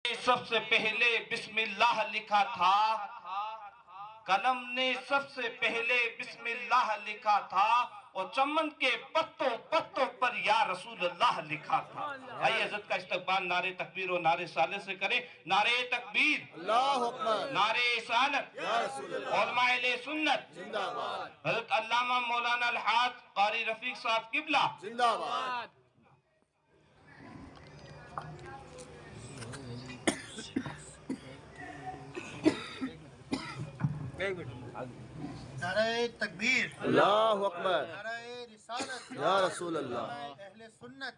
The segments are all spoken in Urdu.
سب سے پہلے بسم اللہ لکھا تھا، قلم نے سب سے پہلے بسم اللہ لکھا تھا، اور چمن کے پتوں پتوں پر یا رسول اللہ لکھا تھا۔ آئیے حضرت کا استقبال نعرہ تکبیر و نعرہ صالح سے کریں۔ نعرہ تکبیر، اللہ اکبر، نعرہ رسالت، یا رسول اللہ، علماء اہل سنت، زندہ باد، حضرت علامہ مولانا الحاج قاری رفیق صاحب قبلہ۔ زندہ باد۔ نعرہ تکبیر، اللہ اکبر، نعرہ رسالت، یا رسول اللہ، اہل سنت۔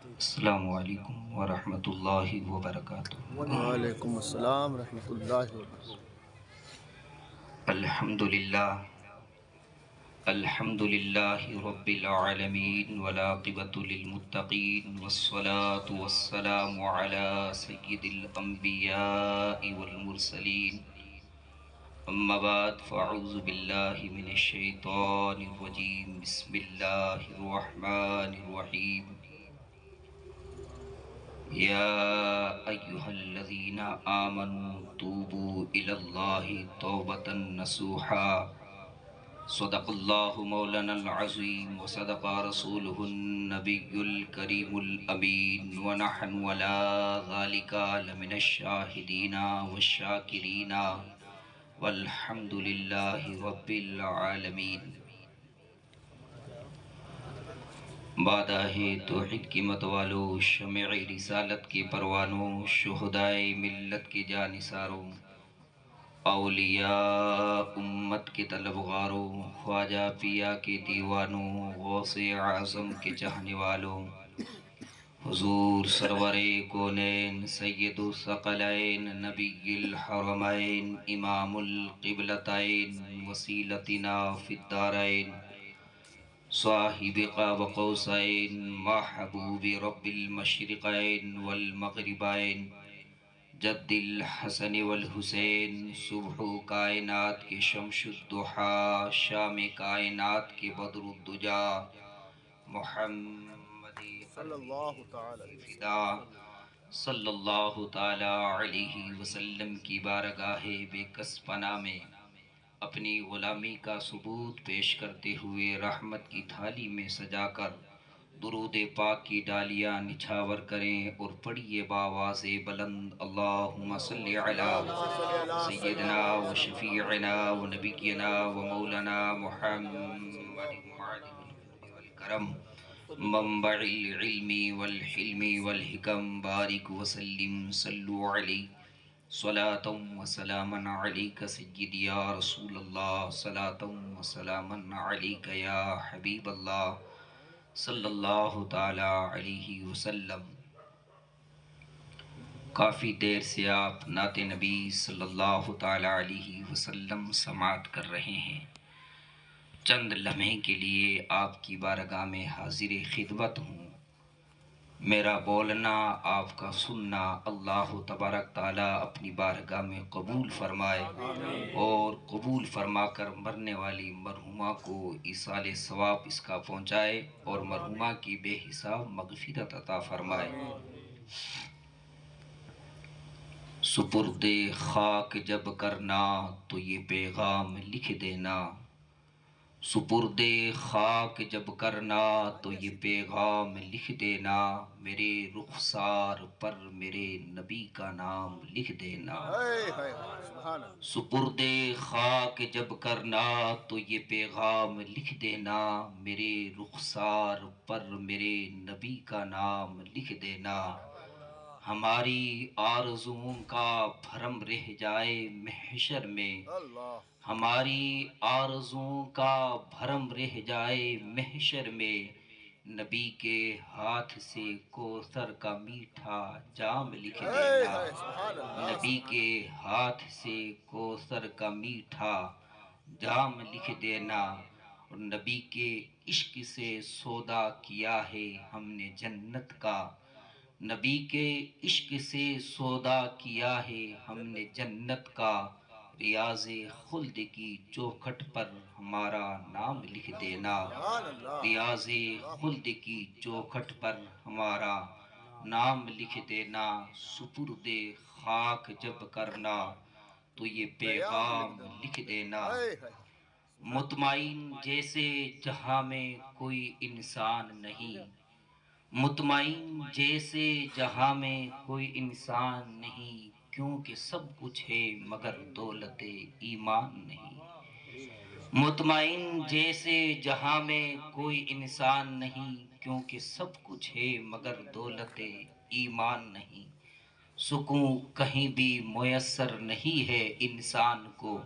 السلام علیکم ورحمۃ اللہ وبرکاتہ۔ وعلیکم السلام ورحمۃ اللہ وبرکاتہ۔ الحمد للہ رب العالمین والعاقبۃ للمتقین والصلاة والسلام علی سید الانبیاء والمرسلین، اما بعد فاعوذ باللہ من الشیطان الرجیم، بسم اللہ الرحمن الرحیم۔ یا ایہا الذین آمنوا توبوا الی اللہ توبۃ نصوحا، صدق اللہ مولانا العظیم وصدق رسولہ النبی الکریم الامین، ونحن علی ذلک لمن الشاہدین والشاکرین والحمد للہ رب العالمین۔ بادہ توحید کی متوالو، شمع رسالت کے پروانوں، شہدائے ملت کے جانثاروں، اولیاء امت کے طلبگاروں، خواجہ پیا کے دیوانوں، غوث اعظم کے چاہنے والوں، حضور سرور کونین سید الثقلین نبی الحرمین امام القبلتین وسیلتنا فی الدارین، صاحب قاب قوسین محبوب رب المشرقین والمغربین، جد الحسن والحسین، صبح کائنات کے شمس الضحیٰ، شام کائنات کے بدر الدجا، محمد صلی اللہ تعالی فدا صلی اللہ تعالی علیہ وسلم کی بارگاہ بے کس پناہ میں اپنی غلامی کا ثبوت پیش کرتے ہوئے رحمت کی تھالی میں سجا کر درود پاک کی ڈالیاں نچھاور کریں اور پڑھیے بآواز بلند، اللہم صلی علی سیدنا و شفیعنا و نبینا و مولانا محمد معلم والکرم، منبع العلم والحلم والحکم، بارک وسلم صلو علی صلاة و سلاما علیک سیدی یا رسول اللہ، صلاة و سلاما علیک یا حبیب اللہ صلی اللہ تعالی علیہ وسلم۔ کافی دیر سے آپ نعت نبی صلی اللہ تعالی علیہ وسلم سماعت کر رہے ہیں۔ چند لمحے کے لیے آپ کی بارگاہ میں حاضر خدمت ہوں۔ میرا بولنا، آپ کا سننا اللہ تبارک تعالیٰ اپنی بارگاہ میں قبول فرمائے اور قبول فرما کر مرنے والی مرحومہ کو ایصال ثواب اس کا پہنچائے اور مرحومہ کی بے حساب مغفرت عطا فرمائے۔ سپرد خاک جب کرنا تو یہ پیغام لکھ دینا، سپرد خاک جب کرنا تو یہ پیغام لکھ دینا، میرے رخسار پر میرے نبی کا نام لکھ دینا۔ سپرد خاک جب کرنا تو یہ پیغام لکھ دینا، میرے رخسار پر میرے نبی کا نام لکھ دینا۔ ہماری آرزوؤں کا بھرم رہ جائے محشر میں، ہماری آرزوؤں کا بھرم رہ جائے محشر میں، نبی کے ہاتھ سے کوثر کا میٹھا جام لکھ دینا، نبی کے ہاتھ سے کوثر کا میٹھا جام لکھ دینا، اور نبی کے عشق سے سودا کیا ہے ہم نے جنت کا، نبی کے عشق سے سودا کیا ہے ہم نے جنت کا، ریاض خلد کی چوکھٹ پر ہمارا نام لکھ دینا، ریاض خلد کی چوکھٹ پر ہمارا نام لکھ دینا، سپرد خاک جب کرنا تو یہ پیغام لکھ دینا۔ ہائے ہائے مطمئن جیسے جہاں میں کوئی انسان نہیں، مطمئن جیسے جہاں میں کوئی انسان نہیں، کیونکہ سب کچھ ہے مگر دولت ایمان نہیں۔ مطمئن جیسے جہاں میں کوئی انسان نہیں، کیونکہ سب کچھ ہے مگر دولت ایمان نہیں۔ سکون کہیں بھی میسر نہیں ہے انسان کو،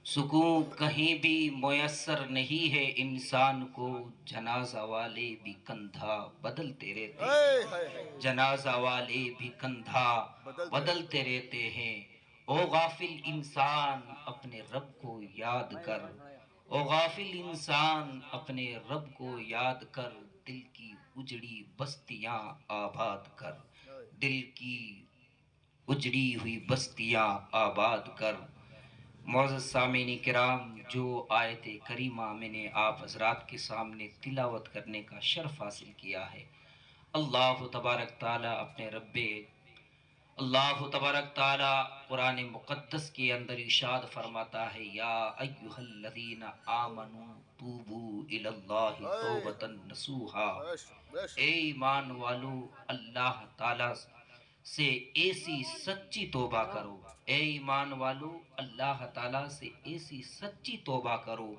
سکون کہیں بھی میسر نہیں ہے انسان کو، جنازہ والے بھی کندھا بدلتے رہتے ہائے ہیں، ہائے ہائے جنازہ والے بھی کندھا بدلتے رہتے ہیں۔ او غافل انسان اپنے رب کو یاد کر، او غافل انسان اپنے رب کو یاد کر، دل کی اجڑی بستیاں آباد کر، دل کی اجڑی ہوئی بستیاں آباد کر۔ معزز سامعین کرام، جو آیت کریمہ میں نے آپ حضرات کے سامنے تلاوت کرنے کا شرف حاصل کیا ہے، اللہ تبارک تعالیٰ اپنے رب، اللہ تبارک تعالیٰ قرآن مقدس کے اندر ارشاد فرماتا ہے، یا ایہا الذین آمنوا توبوا الی اللہ توبۃ نصوحا۔ بے شک اے ایمان والو، اللہ تعالیٰ سے ایسی سچی توبہ کرو، اے ایمان والو اللہ تعالیٰ سے ایسی سچی توبہ کرو،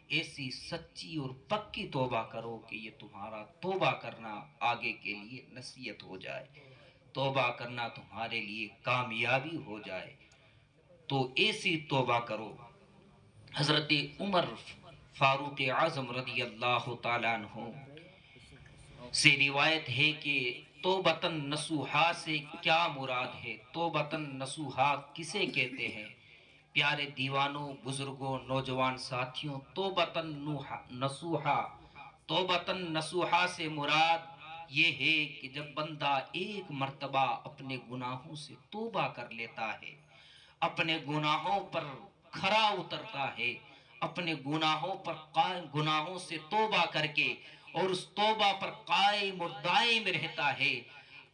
ایسی سچی اور پکی توبہ کرو کہ یہ تمہارا توبہ کرنا آگے کے لیے نصیحت ہو جائے، توبہ کرنا تمہارے لیے کامیابی ہو جائے، تو ایسی توبہ کرو۔ حضرت عمر فاروق اعظم رضی اللہ تعالیٰ عنہ سے روایت ہے کہ توبتن نصوحا سے کیا مراد ہے، توبتن نصوحا کسے کہتے ہیں؟ پیارے دیوانوں، بزرگوں، نوجوان ساتھیوں، توبتن نصوحا، توبتن نصوحا سے مراد یہ ہے کہ جب بندہ ایک مرتبہ اپنے گناہوں سے توبہ کر لیتا ہے، اپنے گناہوں پر کھرا اترتا ہے، اپنے گناہوں سے توبہ کر کے اور اس توبہ پر قائم اور دائم رہتا ہے۔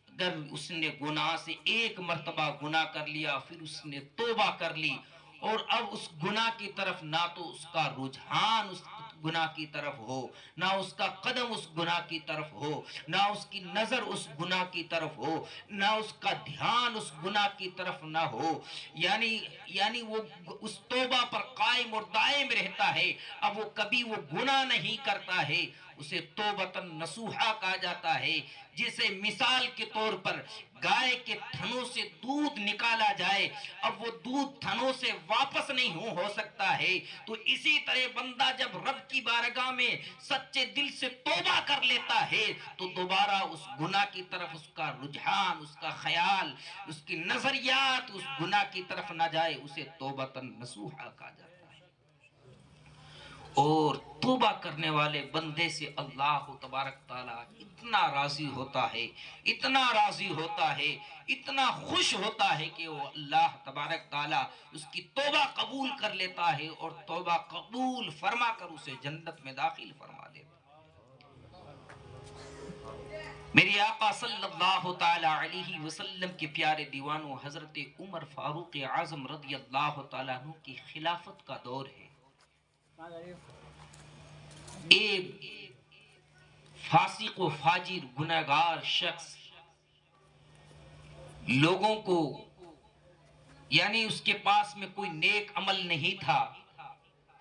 اگر اس نے گناہ سے ایک مرتبہ گناہ کر لیا، پھر اس نے توبہ کر لی، اور اب اس گناہ کی طرف نہ تو اس کا رجحان اس گناہ کی طرف ہو، نہ اس کا قدم اس گناہ کی طرف ہو، نہ اس کی نظر اس گناہ کی طرف ہو، نہ اس کا دھیان اس گناہ کی طرف نہ ہو، یعنی وہ اس توبہ پر قائم اور دائم رہتا ہے، اب وہ کبھی وہ گناہ نہیں کرتا ہے، اسے توبتن نصوحا کہا جاتا ہے۔ جسے مثال کے طور پر گائے کے تھنوں سے دودھ نکالا جائے، اب وہ دودھ تھنوں سے واپس نہیں ہو سکتا ہے، تو اسی طرح بندہ جب رب کی بارگاہ میں سچے دل سے توبہ کر لیتا ہے تو دوبارہ اس گناہ کی طرف اس کا رجحان، اس کا خیال، اس کی نظریات اس گناہ کی طرف نہ جائے، اسے توبتن نصوحا کہا جاتا ہے۔ اور توبہ کرنے والے بندے سے اللہ تبارک تعالیٰ اتنا راضی ہوتا ہے، اتنا راضی ہوتا ہے، اتنا خوش ہوتا ہے کہ وہ اللہ تبارک تعالیٰ اس کی توبہ قبول کر لیتا ہے اور توبہ قبول فرما کر اسے جنت میں داخل فرما دیتا ہے۔ میرے آقا صلی اللہ تعالیٰ علیہ وسلم کے پیارے دیوانوں، حضرت عمر فاروق اعظم رضی اللہ تعالیٰ عنہ کی خلافت کا دور ہے۔ ایک فاسق و فاجر گناہگار شخص لوگوں کو، یعنی اس کے پاس میں کوئی نیک عمل نہیں تھا،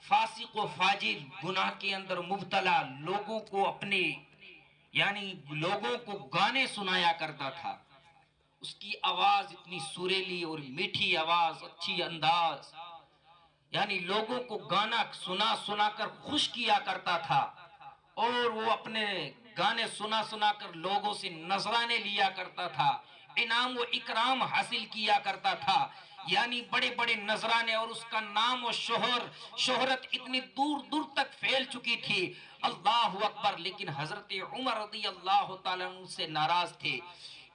فاسق و فاجر گناہ کے اندر مبتلا لوگوں کو لوگوں کو گانے سنایا کرتا تھا۔ اس کی آواز اتنی سریلی اور میٹھی آواز، اچھی انداز، یعنی لوگوں کو گانا سنا کر خوش کیا کرتا تھا، اور وہ اپنے گانے سنا کر لوگوں سے نذرانے لیا کرتا تھا، انعام و اکرام حاصل کیا کرتا تھا، یعنی بڑے بڑے نذرانے، اور اس کا نام و شہرت اتنی دور دور تک پھیل چکی تھی، اللہ اکبر۔ لیکن حضرت عمر رضی اللہ تعالیٰ عنہ سے ناراض تھے،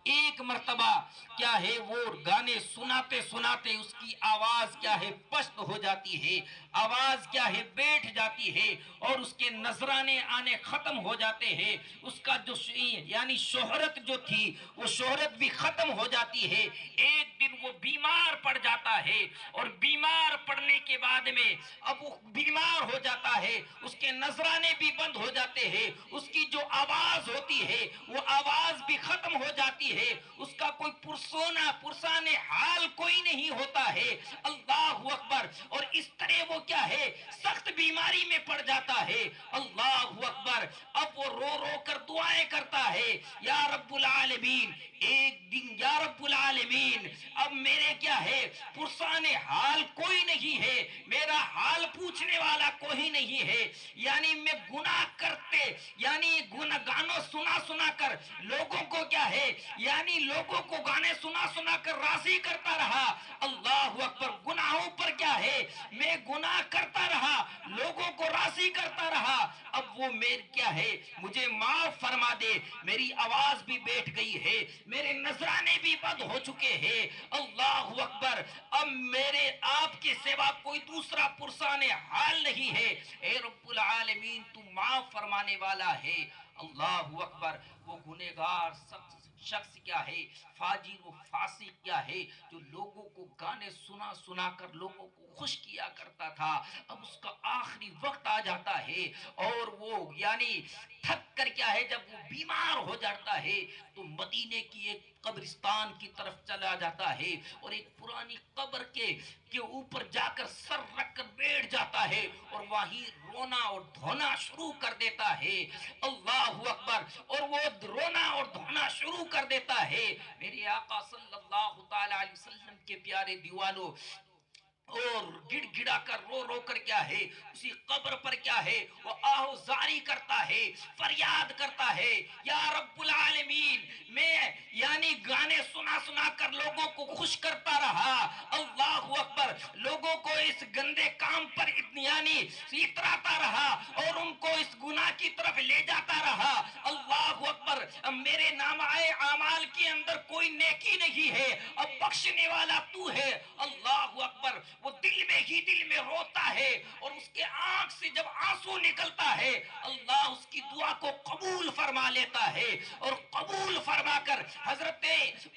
ایک مرتبہ کیا ہے وہ گانے سناتے سناتے اس کی آواز کیا ہے پست ہو جاتی ہے، آواز کیا ہے بیٹھ جاتی ہے، اور اس کے نذرانے آنے ختم ہو جاتے ہیں، اس کا جو یعنی شہرت جو تھی وہ شہرت بھی ختم ہو جاتی ہے۔ ایک دن وہ بیمار پڑ جاتا ہے، اور بیمار پڑنے کے بعد میں اب وہ بیمار ہو جاتا ہے، اس کے نذرانے بھی بند ہو جاتے ہیں، اس کی جو آواز ہوتی ہے وہ آواز بھی ختم ہو جاتی ہے، اس کا کوئی پرسان حال کوئی نہیں ہوتا ہے۔ اللہ اکبر! اور اس طرح وہ کیا ہے سخت بیماری میں پڑ جاتا ہے۔ اللہ اکبر! اب وہ رو رو کر دعائیں کرتا ہے، یا رب العالمین، ایک دن یا رب العالمین اب میرے کیا ہے پرسان حال کوئی نہیں ہے، میرا حال پوچھنے والا کوئی نہیں ہے، یعنی میں گناہ کرتے یعنی گانوں سنا سنا کر لوگوں کو کیا ہے یعنی لوگوں کو گانے سنا سنا کر راضی کرتا رہا۔ اللہ اکبر! گناہوں پر کیا ہے میں گناہ کرتا رہا، لوگوں کو راضی کرتا رہا، اب وہ میرے کیا ہے مجھے معاف فرما دے، میری آواز بھی بیٹھ گئی ہے، میرے نذرانے بھی بند ہو چکے ہیں۔ اللہ اکبر! اب میرے آپ کے سوا کوئی دوسرا پرسان حال نہیں ہے، اے رب العالمین تو معاف فرمانے والا ہے۔ اللہ اکبر! وہ گنہگار شخص کیا ہے فاجر و فاسق کیا ہے جو لوگوں کو گانے سنا سنا کر لوگوں کو خوش کیا کرتا تھا، اب اس کا آخری وقت آ جاتا ہے، اور وہ یعنی تھک کر کیا ہے جب وہ بیمار ہو جاتا ہے تو مدینے کی ایک قبرستان کی طرف چلا جاتا ہے، اور ایک پرانی قبر کے اوپر جا کر سر رکھ کر بیٹھ جاتا ہے، اور وہیں رونا اور دھونا شروع کر دیتا ہے۔ اللہ اکبر! اور وہ رونا اور دھونا شروع کر دیتا ہے۔ میرے آقا صلی اللہ تعالی علیہ وسلم کے پیارے دیوانوں، اور گڑ گڑا کر رو رو کر کیا ہے اسی قبر پر کیا ہے وہ آہو زاری کرتا ہے، فریاد کرتا ہے، یا رب العالمین میں یعنی گانے سنا سنا کر لوگوں کو خوش کرتا رہا، اللہ اکبر، لوگوں کو اس گندے کام پر یعنی اتراتا رہا اور ان کو اس گناہ کی طرف لے جاتا رہا۔ اللہ اکبر! اب میرے نامہ اعمال کے اندر کوئی نیکی نہیں ہے، اب بخشنے والا تو ہے۔ اللہ اکبر! وہ دل میں ہی دل میں روتا ہے، اور اس کے آنکھ سے جب آنسو نکلتا ہے اللہ اس کی دعا کو قبول فرما لیتا ہے، اور قبول فرما کر حضرت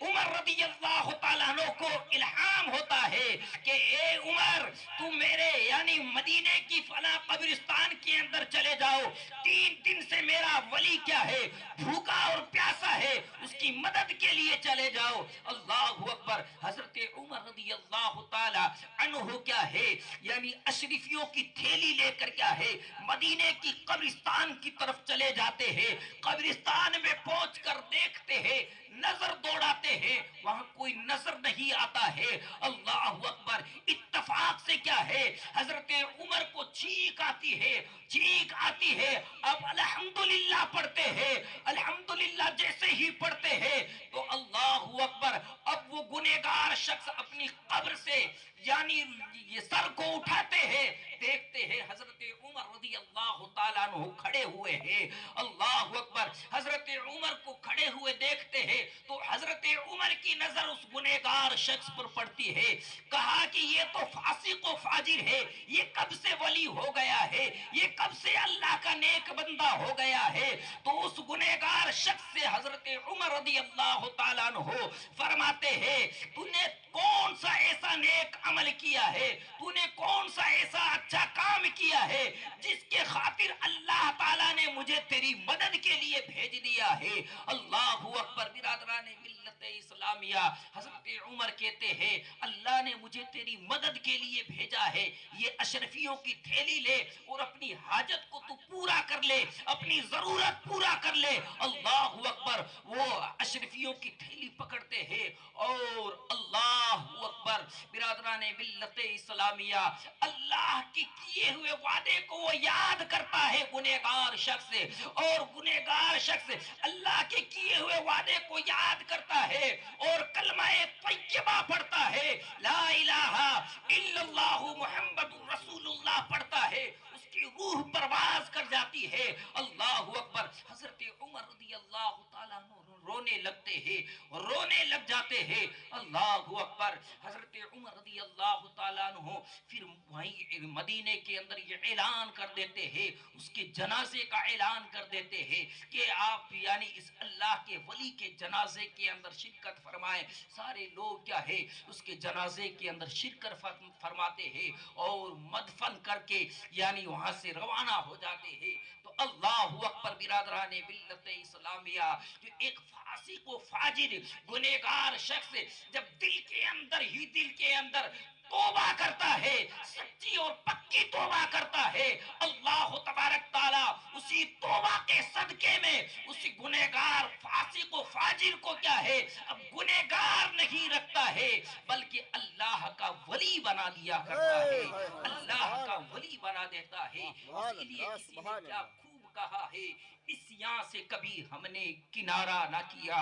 عمر رضی اللہ تعالیٰ عنہ کو الہام ہوتا ہے کہ اے عمر تو میرے یعنی مدینے کی فلاں قبرستان کے اندر چلے جاؤ، 3 دن سے میرا ولی کیا ہے بھوکا اور پیاسا ہے، اس کی مدد کے لیے چلے جاؤ۔ اللہ اکبر! حضرت عمر رضی اللہ تعالی عنہ کیا ہے یعنی اشرفیوں کی تھیلی لے کر کیا ہے مدینے کی قبرستان کی طرف چلے جاتے ہیں، قبرستان میں پہنچ کر دیکھتے ہیں، نظر دوڑاتے ہیں، وہاں کوئی نظر نہیں آتا ہے۔ اللہ اکبر! اتفاق سے کیا ہے حضرت عمر کو چیخ آتی ہے، چیخ آتی ہے، اب الحمدللہ پڑھتے ہیں، الحمدللہ جیسے ہی پڑھتے ہیں تو اللہ اکبر! اب وہ گنہگار شخص اپنی قبر سے یعنی یہ سر کو اٹھاتے ہیں، دیکھتے ہیں حضرت عمر رضی اللہ تعالیٰ عنہ کھڑے ہوئے ہیں۔ اللہ اکبر! حضرت عمر کو کھڑے ہوئے دیکھتے ہیں تو حضرت عمر کی نظر اس گنہگار شخص پر پڑتی ہے، کہا کہ یہ تو فاسق و فاجر ہے، یہ کب سے ولی ہو گیا ہے، یہ کب سے اللہ کا نیک بندہ ہو گیا ہے؟ تو اس گنہگار شخص سے حضرت عمر رضی اللہ تعالیٰ عنہ فرماتے ہیں تو نے کون سا ایسا نیک عمل کیا ہے، تو نے کون سا ایسا اچھا کام کیا ہے جس کے خاطر اللہ تعالیٰ نے مجھے تیری مدد کے لیے بھیج دیا ہے؟ اللہ اکبر! برادران ملت اسلامیہ، حضرت عمر کہتے ہیں اللہ نے مجھے تیری مدد کے لیے بھیجا ہے، یہ اشرفیوں کی تھیلی لے اور اپنی حاجت کو تو پورا کر لے، اپنی ضرورت پورا کر لے۔ اللہ اکبر! وہ اشرفیوں کی تھیلی پکڑتے ہیں اور اللہ اکبر! برادران ملت اسلامیہ، اللہ کے کیے ہوئے وعدے کو وہ یاد کرتا ہے گنہگار شخص، اور گنہگار شخص اللہ کے کیے ہوئے وعدے کو یاد کرتا ہے اور کلمہ طیبہ پڑھتا ہے، لا الہ الا اللہ محمد رسول اللہ پڑھتا ہے، اس کی روح پرواز کر جاتی ہے۔ اللہ اکبر! حضرت عمر رضی اللہ تعالیٰ عنہ رونے لگتے ہیں، رونے لگ جاتے ہیں۔ اللہ اکبر۔ حضرت عمر رضی اللہ تعالیٰ عنہ پھر وہیں مدینے کے اندر یہ اعلان کر دیتے ہیں، اس کے جنازے کا اعلان کر دیتے ہیں کہ آپ یعنی اس اللہ کے ولی کے جنازے کے اندر شرکت فرمائیں۔ سارے لوگ کیا ہے اس کے جنازے کے اندر شرکت فرماتے ہیں اور مدفن کر کے یعنی وہاں سے روانہ ہو جاتے ہیں۔ تو اللہ اکبر برادران ملت اسلامیہ، جو ایک فاسق و فاجر گنہگار شخص جب دل کے اندر توبہ کرتا ہے، سچی اور پکی توبہ کرتا ہے، اللہ تبارک تعالیٰ اسی توبہ کے صدقے میں اسی گنہگار فاسق و فاجر کو کیا ہے اب گنہگار نہیں رکھتا ہے بلکہ اللہ کا ولی بنا دیا کرتا ہے، اللہ کا ولی بنا دیتا ہے۔ اس لیے کسی نے کیا خوب کہا ہے، عصیاں سے کبھی ہم نے کنارہ نہ کیا،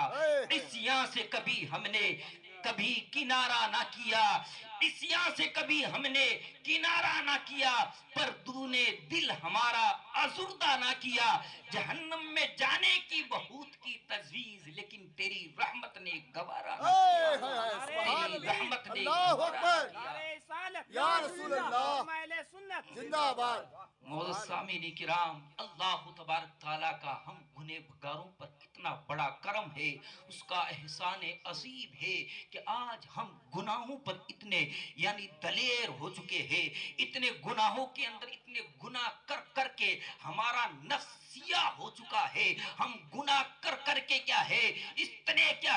عصیاں سے کبھی ہم نے کنارہ نہ کیا، عصیاں سے کبھی ہم نے کنارہ نہ کیا، پر تو نے دل ہمارا آزردہ نہ کیا۔ جہنم میں جانے کی بہت کی تجویز لیکن تیری رحمت نے گوارا نہ کیا، تیری رحمت نے گوارا نہ کیا۔ یا رسول اللہ زندہ آباد۔ معزز سامعین کرام، اللہ تبارک تعالیٰ کا ہم گنہگاروں پر کتنا بڑا کرم ہے، اس کا احسان عظیم ہے کہ آج ہم گناہوں پر اتنے یعنی دلیر ہو چکے ہیں، اتنے گناہوں کے اندر اتنے گناہ کر کے ہمارا نفس سیاہ ہو چکا ہے، ہم گناہ کر کے کیا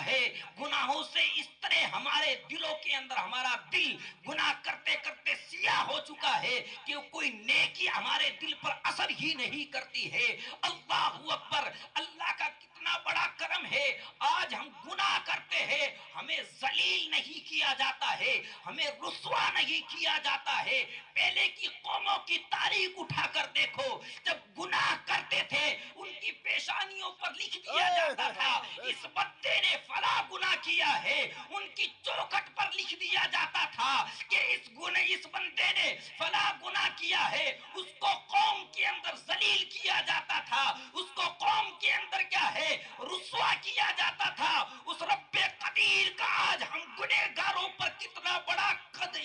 ہے گناہوں سے اس طرح ہمارے دلوں کے اندر ہمارا دل گناہ کرتے کرتے سیاہ ہو چکا ہے کہ کوئی نیکی ہمارے دل پر اثر ہی نہیں کرتی ہے۔ اللہ اکبر، اللہ کا کتنا بڑا کرم ہے، آج ہم گناہ کرتے ہیں، ہمیں ذلیل نہیں کیا جاتا ہے، ہمیں رسوا نہیں کیا جاتا ہے۔ پہلے کی قوموں کی تاریخ اٹھا کر دیکھو، جب گناہ کرتے تھے ان کی پیشانیوں پر لکھ دیا جاتا تھا اس بندے نے فلاں گناہ کیا ہے، ان کی چوکھٹ پر لکھ دیا جاتا تھا کہ اس بندے نے فلاں گناہ کیا ہے، اس کو قوم کے اندر ذلیل کیا جاتا تھا، اس کو قوم کے اندر کیا ہے رسوا کیا جاتا تھا۔ اس رب قدیر کا آج ہم گنہگاروں پر کتنا بڑا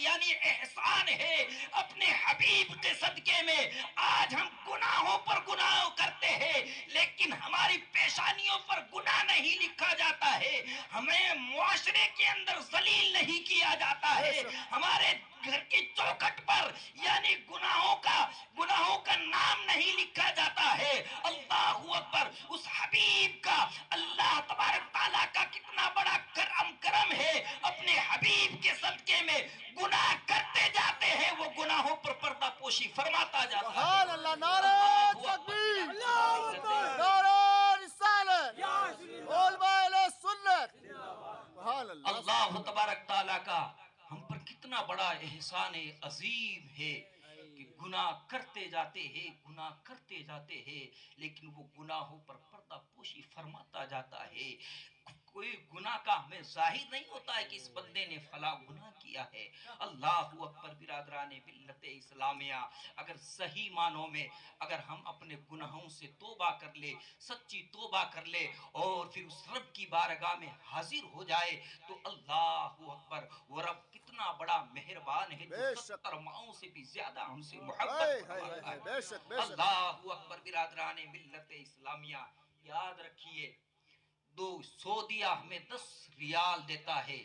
یعنی احسان ہے، اپنے حبیب کے صدقے میں آج ہم گناہوں پر گناہ کرتے ہیں لیکن ہماری پیشانیوں پر گناہ نہیں لکھا جاتا ہے، ہمیں معاشرے کے اندر ذلیل نہیں کیا جاتا ہے، ہمارے گھر کی چوکھٹ پر یعنی گناہوں کا نام نہیں لکھا جاتا ہے۔ اللہ اکبر، اس حبیب کا اللہ تبارک تعالیٰ کا کتنا بڑا کرم ہے، اپنے حبیب کے صدقے میں گناہ کرتے جاتے ہیں، وہ گناہوں پر پردہ پوشی فرماتا جاتا ہے۔ سبحان اللہ، نعرہ تکبیر، نعرہ رسالت، علماء اہل سنت۔ سبحان اللہ۔ اللہ تبارک تعالیٰ کا ہم پر کتنا بڑا احسان عظیم ہے کہ گناہ کرتے جاتے ہیں لیکن وہ گناہوں پر پردہ پوشی فرماتا جاتا ہے۔ کوئی گناہ کا ہمیں ظاہر نہیں ہوتا ہے کہ اس بندے نے فلاں گناہ کیا ہے۔ اللہ اکبر برادران ملت اسلامیہ، اگر صحیح معنوں میں اگر ہم اپنے گناہوں سے توبہ کر لے، سچی توبہ کر لے اور پھر اس رب کی بارگاہ میں حاضر ہو جائے تو اللہ اکبر، وہ رب کتنا بڑا مہربان ہے، جو 70 ماؤں سے بھی زیادہ ہم سے محبت فرماتا ہے۔ بے شک۔ اللہ اکبر برادران ملت اسلامیہ، یاد رکھیے سعودیہ ہمیں 10 ریال دیتا ہے،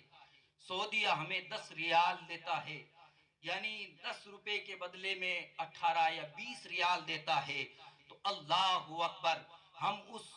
سعودیہ ہمیں 10 ریال دیتا ہے، یعنی 10 روپے کے بدلے میں 18 یا 20 ریال دیتا ہے۔ تو اللہ اکبر، ہم اس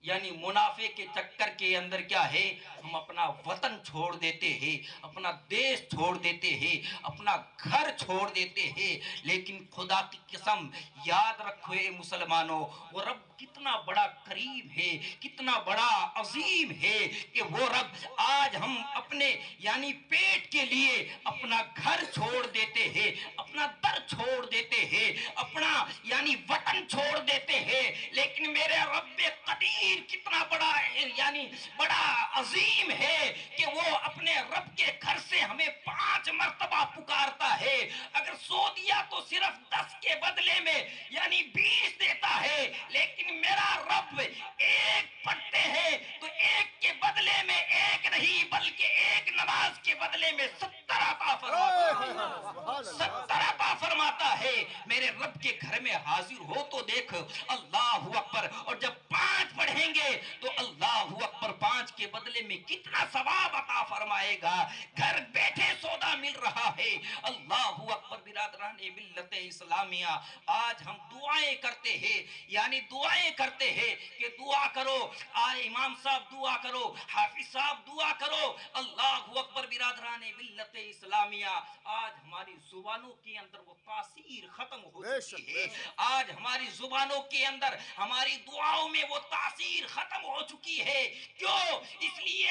یعنی منافع کے چکر کے اندر کیا ہے ہم اپنا وطن چھوڑ دیتے ہیں، اپنا دیش چھوڑ دیتے ہیں، اپنا گھر چھوڑ دیتے ہیں، لیکن خدا کی قسم یاد رکھو اے مسلمانوں، وہ رب کتنا بڑا کریم ہے، کتنا بڑا عظیم ہے کہ وہ رب آج ہم اپنے یعنی پیٹ کے لیے اپنا گھر چھوڑ دیتے ہیں، اپنا در چھوڑ دیتے ہیں، اپنا یعنی وطن چھوڑ دیتے ہیں، لیکن میرے رب قدیر کتنا بڑا یعنی بڑا عظیم ہے کہ وہ اپنے رب کے گھر سے ہمیں 5 مرتبہ پکارتا ہے۔ اگر سعودیہ تو صرف 10 کے بدلے میں یعنی 20 دیتا ہے، لیکن میرا رب ایک پڑھتے ہیں تو نہیں بلکہ ایک نماز کے بدلے میں 70 عطا فرماتا ہے، سبحان اللہ 70 عطا فرماتا ہے۔ میرے رب کے گھر میں حاضر ہو تو دیکھ، اللہ اکبر، اور جب 5 پڑھیں گے تو اللہ اکبر 5 کے بدلے میں کتنا ثواب عطا فرمائے گا۔ گھر بیٹھے سودا مل رہا ہے۔ اللہ اکبر برادران ملت اسلامیہ، آج ہم دعائیں کرتے ہیں، یعنی دعائیں کرتے ہیں کہ دعا کرو، امام صاحب دعا کرو، حافظ صاحب دعا کرو۔ اللہ اکبر برادران ملت اسلامیہ، آج ہماری زبانوں کے اندر وہ تاثیر ختم ہو بے چکی شک، ہے۔ بے شک۔ آج ہماری زبانوں کے اندر، ہماری دعاؤں میں وہ تاثیر ختم ہو چکی ہے۔ کیوں؟ اس لیے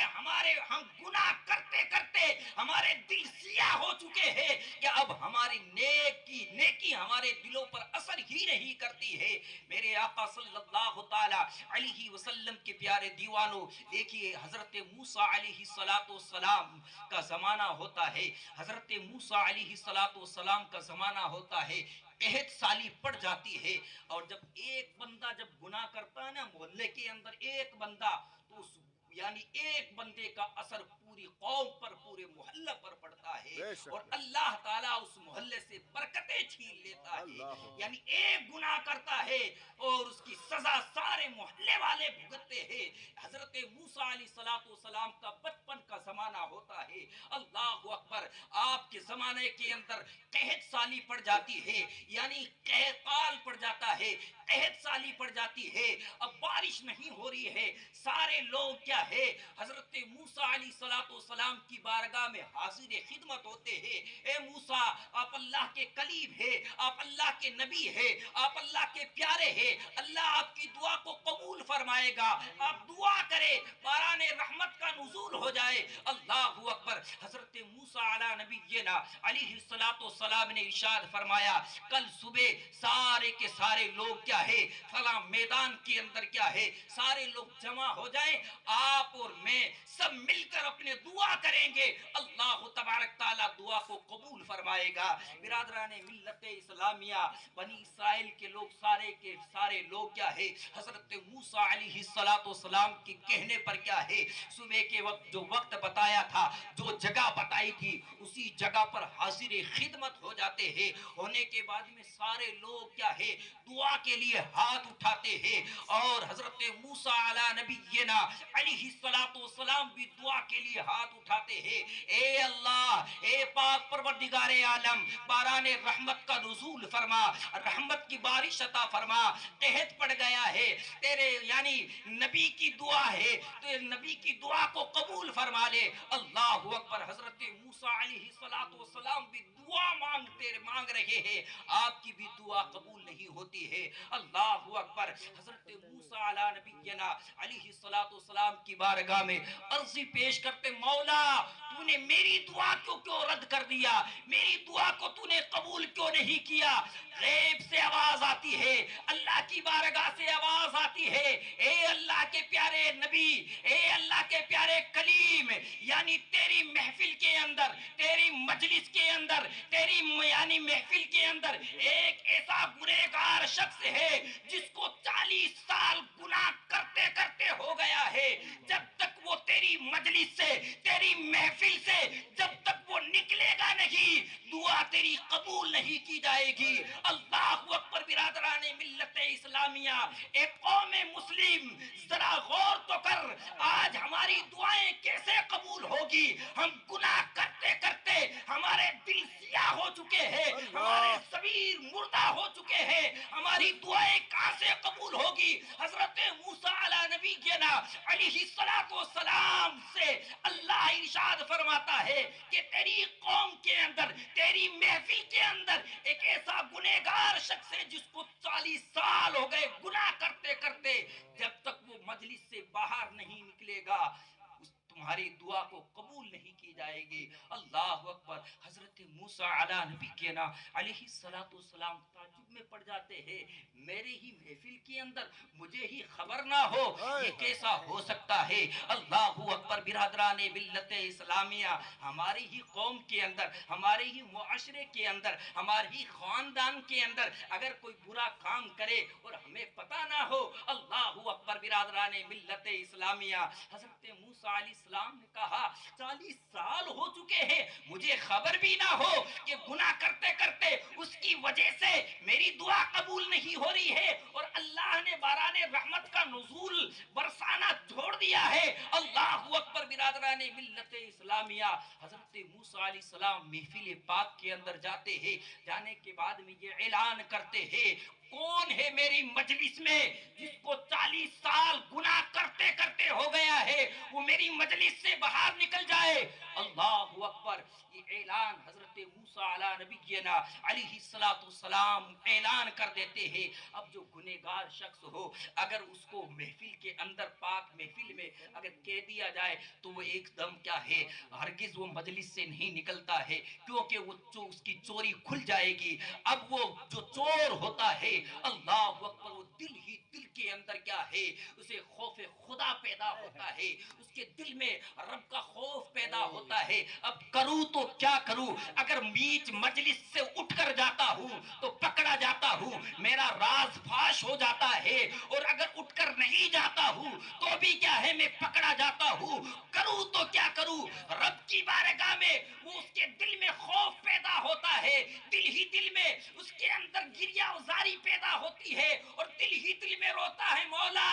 ہم گناہ کرتے کرتے ہمارے دل سیاہ ہو چکے ہیں کہ اب ہماری نیکی ہمارے دلوں پر اثر ہی نہیں کرتی ہے۔ میرے آقا صلی اللہ تعالی علیہ وسلم کے پیارے دیوانوں، دیکھیے حضرت موسیٰ علیہ السلام کا زمانہ ہوتا ہے، حضرت موسیٰ علیہ السلام کا زمانہ ہوتا ہے، قحط سالی پڑ جاتی ہے، اور جب ایک بندہ جب گناہ کرتا ہے نا محلے کے اندر، ایک بندہ، تو یعنی ایک بندے کا اثر پوری قوم پر، پورے محلہ پر پڑتا ہے، بے شک، اور اللہ تعالیٰ اس محلے سے برکتیں چھین لیتا ہے۔ اللہ یعنی ایک گناہ کرتا ہے اور اس کی سزا سارے محلے والے بھگتتے ہیں۔ حضرت موسیٰ علیہ السلام کا بچپن کا زمانہ ہوتا ہے۔ اللہ اکبر، آپ کے زمانے کے اندر قحط سالی پڑ جاتی ہے، یعنی قحط پڑ جاتا ہے، قحط سالی پڑ جاتی ہے، اب بارش نہیں ہو رہی ہے، سارے لوگ کیا ہے حضرت موسیٰ علیہ السلام کی بارگاہ میں حاضر خدمت ہوتے ہیں۔ اے موسیٰ، آپ اللہ کے کلیم ہیں، آپ اللہ کے نبی ہیں، آپ اللہ کے پیارے ہیں، اللہ آپ کی دعا کو قبول فرمائے گا، آپ دعا کریں باران رحمت کا نزول ہو جائے۔ اللہ اکبر، حضرت موسیٰ علی نبینا علیہ السلام نے ارشاد فرمایا، کل صبح سارے کے سارے لوگ کیا ہے فلاں میدان کے اندر کیا ہے سارے لوگ جمع ہو جائیں، آپ اور میں سب مل کر اپنے دعا کریں گے، اللہ تبارک تعالیٰ دعا کو قبول فرمائے گا۔ برادران ملت اسلامیہ، بنی اسرائیل کے لوگ سارے کے سارے لوگ کیا ہے حضرت موسیٰ علیہ السلام کے کہنے پر کیا ہے صبح کے وقت جو وقت بتایا تھا، جو جگہ بتائی تھی، اسی جگہ پر حاضر خدمت ہو جاتے ہیں۔ ہونے کے بعد میں سارے لوگ کیا ہے دعا کے لیے ہاتھ اٹھاتے ہیں، اور حضرت موسیٰ علی نبینا علیہ السلام بھی دعا کے لیے ہاتھ اٹھاتے ہیں۔ اے اللہ، اے پاک پروردگار عالم، باران رحمت کا نزول فرما، رحمت کی بارش عطا فرما، قحط پڑ گیا ہے، تیرے یعنی نبی کی دعا ہے، تو نبی کی دعا کو قبول فرما لے۔ اللہ اکبر، حضرت موسیٰ علیہ السلام بھی دعا مانگ رہے ہیں، آپ کی بھی دعا قبول نہیں ہوتی ہے۔ اللہ اکبر، حضرت موسیٰ علی نبینا علیہ السلام کی بارگاہ میں عرضی پیش کرتے، مولا تو نے میری دعا کیوں رد کر دیا، میری دعا کو تو نے قبول کیوں نہیں کیا؟ غیب سے آواز آتی ہے، اللہ کی بارگاہ سے آواز آتی ہے، اے اللہ کے پیارے نبی، اے اللہ کے پیارے کلیم، یعنی تیری محفل کے اندر، تیری مجلس کے اندر، تیری یعنی محفل کے اندر ایک ایسا گنہگار شخص ہے جس کو 40 سال گناہ کرتے کرتے ہو گیا ہے، جب تک وہ تیری مجلس سے، تیری محفل سے جب تک وہ نکلے گا نہیں، دعا تیری قبول نہیں کی جائے گی۔ اللہ اکبر، برادران ملت اسلامیہ، ایک قوم مسلم، ذرا غور تو کر، آج ہماری دعائیں کیسے قبول ہوگی؟ ہم گناہ کرتے کرتے ہمارے دل سیاہ ہو چکے ہیں، ہمارے ضمیر مردہ ہو چکے ہیں، ہماری دعائیں کہاں سے قبول ہوگی؟ حضرت موسیٰ علی نبینا علیہ السلام سے اللہ ارشاد فرماتا ہے کہ تیری قوم کے اندر، تیری محفل کے اندر ایک ایسا گنہگار شخص ہے جس کو 40 سال ہو گئے گناہ کرتے کرتے، جب تک وہ مجلس سے باہر نہیں نکلے گا تمہاری دعا کو قبول نہیں کی جائے گی۔ اللہ اکبر، حضرت موسیٰ علی نبینا علیہ السلام تعجب میں پڑ جاتے ہیں، میرے ہی محفل کے اندر مجھے ہی خبر نہ ہو، یہ کیسا ہو سکتا ہے؟ اللہ اکبر برادران ملت اسلامیہ، ہماری ہی قوم کے اندر، ہمارے ہی معاشرے کے اندر، ہمارے ہی خاندان کے اندر اگر کوئی برا کام کرے اور ہمیں پتہ نہ ہو، اللہ اکبر برادران ملت اسلامیہ، حضرت موسیٰ علیہ السلام نے کہا 40 سال ہو چکے ہیں، مجھے خبر بھی نہ ہو کہ گناہ کرتے کرتے اس کی وجہ سے میری دعا قبول نہیں ہو رہی ہے اور اللہ نے باران رحمت کا نزول برسانا چھوڑ دیا ہے۔ اللہ اکبر برادران ملت اسلامیہ، حضرت موسیٰ علیہ السلام محفل پاک کے اندر جاتے ہیں، جانے کے بعد میں یہ اعلان کرتے ہیں، کون ہے میری مجلس میں جس کو 40 سال گناہ کرتے کرتے ہو گیا ہے، وہ میری مجلس سے باہر نکل جائے۔ اللہ اکبر، یہ اعلان حضرت موسیٰ علیہ نبینا علیہ السلام اعلان کر دیتے ہیں۔ اب جو گنہگار شخص ہو، اگر اس کو محفل کے اندر، پاک محفل میں اگر کہہ دیا جائے تو وہ ایک دم کیا ہے، ہرگز وہ مجلس سے نہیں نکلتا ہے، کیونکہ وہ اس کی چوری کھل جائے گی۔ اب وہ جو چور ہوتا ہے، اللہ اکبر، وہ دل ہی دل کے اندر کیا ہے، اسے خوف خدا پیدا ہوتا ہے، اس کے دل میں رب کا خوف پیدا ہوتا ہے۔ اب کروں تو کیا کروں؟ اگر بیچ مجلس سے اٹھ کر جاتا ہوں تو پکڑا جاتا ہوں، میرا راز فاش ہو جاتا ہے، اور اگر اٹھ کر نہیں جاتا ہوں تو بھی کیا ہے، میں پکڑا جاتا ہوں۔ کروں تو کیا کروں؟ رب کی بارگاہ میں وہ اس کے دل میں خوف پیدا ہوتا ہے، دل ہی دل میں اس کے اندر گریہ وزاری پیدا ہوتی ہے، اور دل ہی دل میں روتا ہے، مولا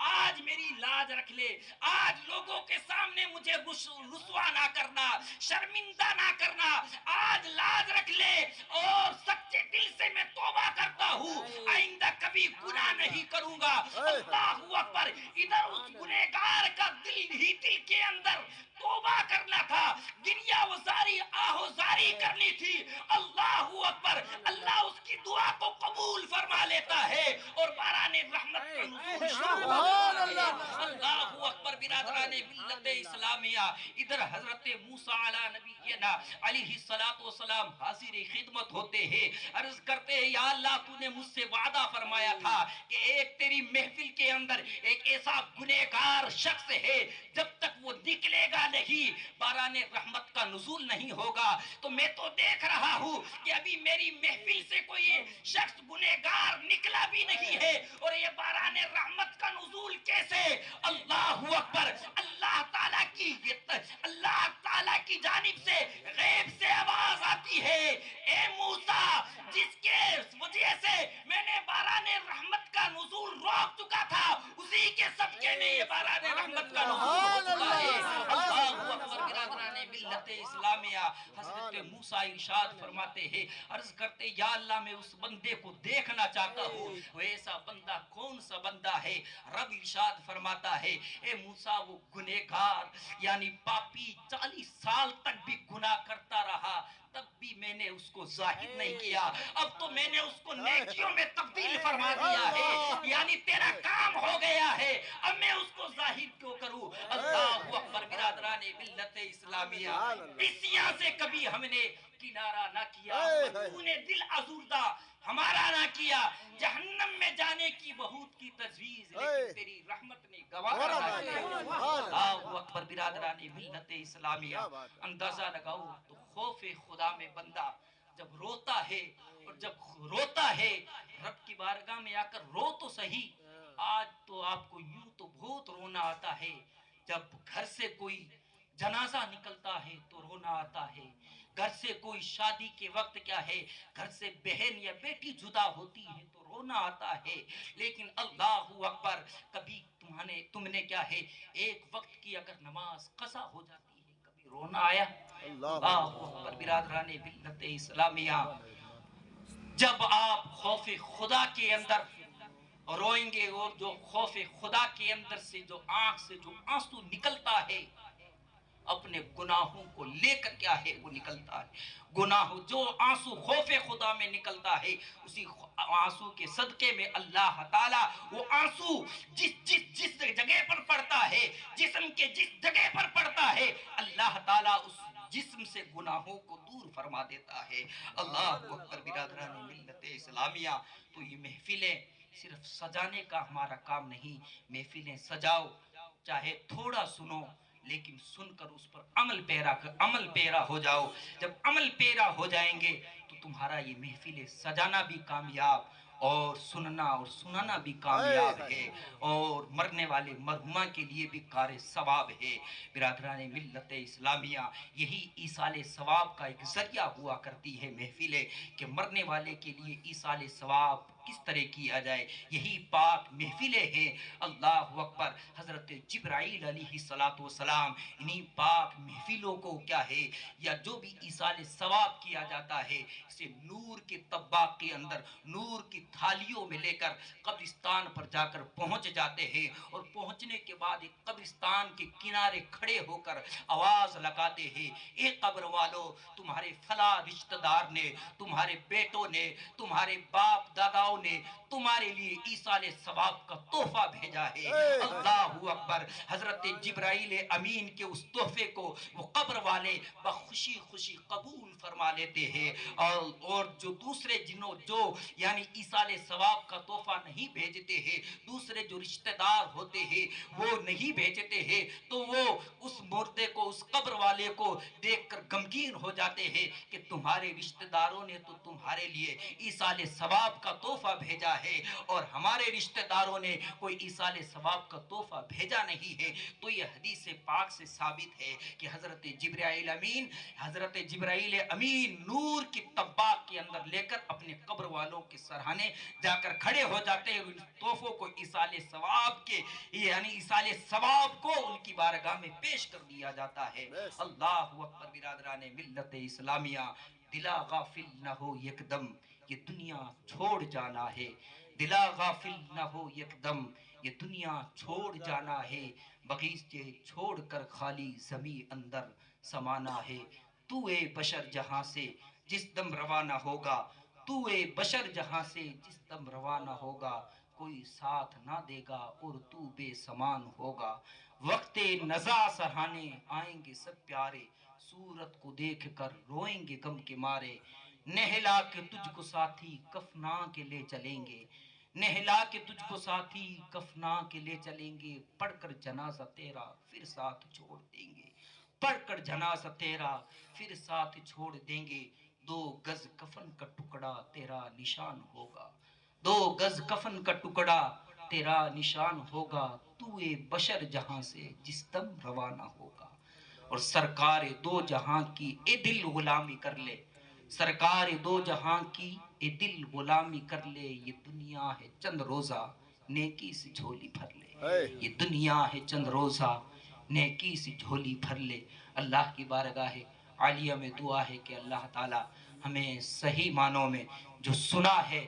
آج میری لاج رکھ لے، آج لوگوں کے سامنے مجھے رسوا نہ کرنا، شرمندہ نہ کرنا، آج لاج رکھ لے، اور سچے دل سے میں توبہ کرتا ہوں، آئندہ کبھی گناہ نہیں کروں گا۔ اللہ اکبر، ادھر اس گنہگار کا دل ہی دل کے اندر توبہ کرنا تھا، گریہ وزاری آہوزاری کرنی تھی۔ اللہ اکبر، اللہ اس کی دعا کو قبول فرما لیتا ہے اور باران رحمت کا نزول شروع ہو جاتا ہے۔ اللہ اکبر برادران ملت اسلامیہ، ادھر حضرت موسیٰ علیہ نبینا علیہ السلام حاضر خدمت ہوتے ہیں، عرض کرتے ہیں یا اللہ تو نے مجھ سے وعدہ فرمایا تھا کہ ایک تیری محفل کے اندر ایک ایسا گنہگار شخص ہے، جب تک وہ نکلے گا نہیں باران رحمت کا نزول نہیں ہوگا۔ تو میں تو دیکھ رہا ہوں کہ ابھی میری محفل سے کوئی شخص گنہگار نکلا بھی نہیں ہے، اور یہ باران رحمت کا نزول کیسے؟ اللہ اکبر، اللہ تعالیٰ کی جانب سے غیب سے آواز آتی ہے، اے موسیٰ، جس کے وجہ سے میں نے باران رحمت کا نزول روک چکا تھا، اسی کے صدقے میں یہ باران رحمت کا نزول ہو چکا ہے۔ اللہ اکبر برادران ملت اسلامیہ، حضرت موسیٰ ارشاد فرماتے ہیں، عرض کرتے یا اللہ میں اس بندے کو دیکھنا چاہتا ہوں، وہ ایسا بندہ کون سا بندہ ہے؟ رب ارشاد فرماتا ہے، اے موسیٰ وہ گنہگار یعنی پاپی 40 سال تک بھی گناہ کرتا رہا، تب بھی میں نے اس کو ظاہر نہیں کیا، اب تو میں نے اس کو نیکیوں میں تبدیل فرما دیا ہے، یعنی تیرا کام ہو گیا ہے، اب میں اس کو ظاہر کیوں کروں؟ اللہ اکبر برادران ملت اسلامیہ، عیسیٰ سے کبھی ہم نے کنارہ نہ کیا، تو نے دل آزردہ ہمارا نہ کیا، جہنم میں جانے کی بہت کی تجویز، لیکن تیری رحمت نے گوارا نہ کیا۔ اللہ اکبر برادران ملت اسلامیہ، اندازہ لگاؤ تو خوف خدا میں بندہ جب روتا ہے، اور جب روتا ہے رب کی بارگاہ میں آ کر رو تو صحیح، آج تو آپ کو یوں تو بہت رونا آتا ہے، جب گھر سے کوئی جنازہ نکلتا ہے تو رونا آتا ہے، گھر سے کوئی شادی کے وقت کیا ہے، گھر سے بہن یا بیٹی جدا ہوتی ہے تو رونا آتا ہے، لیکن اللہ اکبر کبھی تم نے کیا ہے، ایک وقت کی اگر نماز قضا ہو جاتی ہے کبھی رونا آیا؟ اللہ اکبر برادران ملت اسلامیہ، جب آپ خوف خدا کے اندر روئیں گے، اور جو خوف خدا کے اندر سے جو آنکھ سے جو آنسو نکلتا ہے اپنے گناہوں کو لے کر کیا ہے وہ نکلتا ہے، گناہ جو آنسو خوف خدا میں نکلتا ہے، اسی آنسو کے صدقے میں اللہ تعالیٰ وہ آنسو جس جگہ پر پڑتا ہے، جسم کے جس جگہ پر پڑتا ہے، اللہ تعالیٰ اس جسم سے گناہوں کو دور فرما دیتا ہے۔ اللہ اکبر برادران ملت اسلامیہ، تو یہ محفلیں صرف سجانے کا ہمارا کام نہیں، محفلیں سجاؤ، چاہے تھوڑا سنو لیکن سن کر اس پر عمل پیرا ہو جاؤ۔ جب عمل پیرا ہو جائیں گے تو تمہارا یہ محفل سجانا بھی کامیاب اور سننا اور سنانا بھی کامیاب ہے، اور مرنے والے مرحومہ کے لیے بھی کار ثواب ہے۔ برادران ملت اسلامیہ، یہی ایصال ثواب کا ایک ذریعہ ہوا کرتی ہے محفلیں، کہ مرنے والے کے لیے ایصال ثواب کس طرح کیا جائے، یہی پاک محفلیں ہیں۔ اللہ اکبر، حضرت جبرائیل علیہ السلام انہی پاک محفلوں کو کیا ہے، یا جو بھی ایصال ثواب کیا جاتا ہے، اسے نور کے طباق کے اندر نور کی تھالیوں میں لے کر قبرستان پر جا کر پہنچ جاتے ہیں، اور پہنچنے کے بعد ایک قبرستان کے کنارے کھڑے ہو کر آواز لگاتے ہیں، اے قبر والو، تمہارے فلاں رشتہ دار نے، تمہارے بیٹوں نے، تمہارے باپ داداؤں نے تمہارے لیے ایصال ثواب کا تحفہ بھیجا ہے۔ اللہ اکبر، حضرت جبرائیل امین کے اس تحفے کو وہ قبر والے بخوشی خوشی قبول فرما لیتے ہیں، اور جو دوسرے جنوں جو یعنی ایصال ثواب کا تحفہ نہیں بھیجتے ہیں، دوسرے جو رشتہ دار ہوتے ہیں وہ نہیں بھیجتے ہیں، تو وہ اس مردے کو، اس قبر والے کو دیکھ کر غمگین ہو جاتے ہیں کہ تمہارے رشتہ داروں نے تو تمہارے لیے ایصال ثواب کا تحفہ بھیجا ہے، اور ہمارے رشتہ داروں نے کوئی ایصال ثواب کا تحفہ بھیجا نہیں ہے۔ تو یہ حدیث پاک سے ثابت ہے کہ حضرت جبرائیل امین نور کی طباق کے اندر لے کر اپنے قبر والوں کے سرہانے جا کر کھڑے ہو جاتے ہیں، ان تحفوں کو ایصال ثواب کے یعنی ایصال ثواب کو ان کی بارگاہ میں پیش کر دیا جاتا ہے۔ اللہ اکبر برادران ملت اسلامیہ، دلا غافل نہ ہو یک دم، یہ دنیا چھوڑ جانا ہے، دلا غافل نہ ہو یک دم، یہ دنیا چھوڑ جانا ہے، بغیچے چھوڑ کر خالی زمیں اندر سمانا ہے۔ تو اے بشر جہاں سے جس دم روانہ ہوگا، تو اے بشر جہاں سے جس دم روانہ ہوگا، کوئی ساتھ نہ دے گا اور تو بے سامان ہوگا۔ وقت نزا سہانے آئیں گے سب پیارے، صورت کو دیکھ کر روئیں گے غم کے مارے، نہلا کے تجھ کو ساتھی کفنا کے لے چلیں گے، نہلا کے تجھ کو ساتھی کفنا کے لے چلیں گے، پڑھ کر جنازہ تیرا پھر ساتھ چھوڑ دیں گے، پڑھ کر جنازہ تیرا پھر ساتھ چھوڑ دیں گے، 2 گز کفن کا ٹکڑا تیرا نشان ہوگا، 2 گز کفن کا ٹکڑا تیرا نشان ہوگا، تو اے بشر جہاں سے جس دم روانہ ہوگا۔ اور سرکار دو جہاں کی اے دل غلامی کر لے، سرکار دو جہاں کی اے دل غلامی کر لے، یہ دنیا ہے چند روزہ نیکی سے جھولی بھر لے، یہ دنیا ہے چند روزہ نیکی سے جھولی بھر لے۔ اللہ کی بارگاہ عالیہ میں دعا ہے کہ اللہ تعالی ہمیں صحیح معنوں میں جو سنا ہے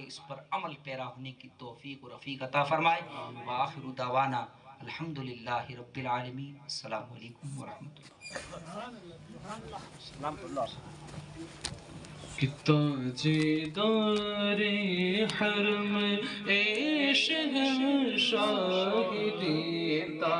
اس پر عمل پیرا ہونے کی توفیق و رفیق عطا فرمائے۔ وآخر دعوانا الحمدللہ رب العالمین، السلام علیکم ورحمۃ اللہ۔ تاجدار حرم اے شہنشاہ دیتا